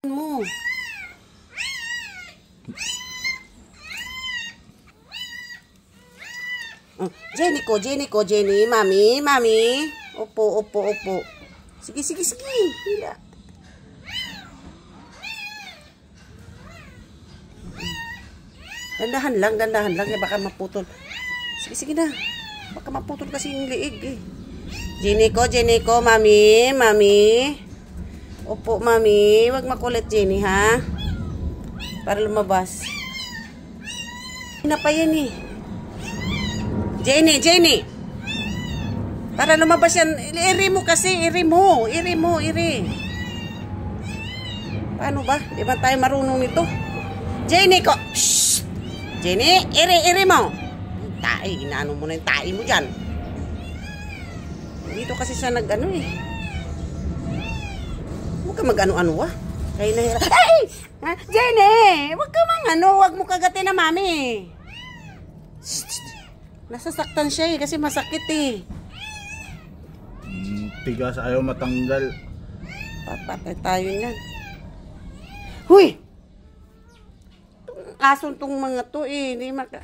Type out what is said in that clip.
mo. Jenny, mami. Opo. Sige. Hila. Dandahan lang, baka maputol. Sige na. Baka maputol kasi yung liig eh. Jenny ko, mami. Opo, mami. Wag makulit, Jenny, ha? Para lumabas. Hina pa yan eh. Jenny. Para lumabas yan. Iri mo kasi. Iri mo. Paano ba? Di ba tayo marunong nito? Jenny ko. Shhh! Jenny, iri mo. Tae. Inaano mo na yung tae mo dyan. Dito kasi siya nag-ano eh. Huwag ka mag-ano-ano ah. Kaya nahira. Ay! Jenny! Huwag ka mang-ano. Huwag mo kagatin na mami. Shhh! Nasasaktan siya eh, kasi masakit eh. Tigas, ayaw matanggal. Papatay tayo niyan. Huy! Itong asong tong mga to eh, hindi maka...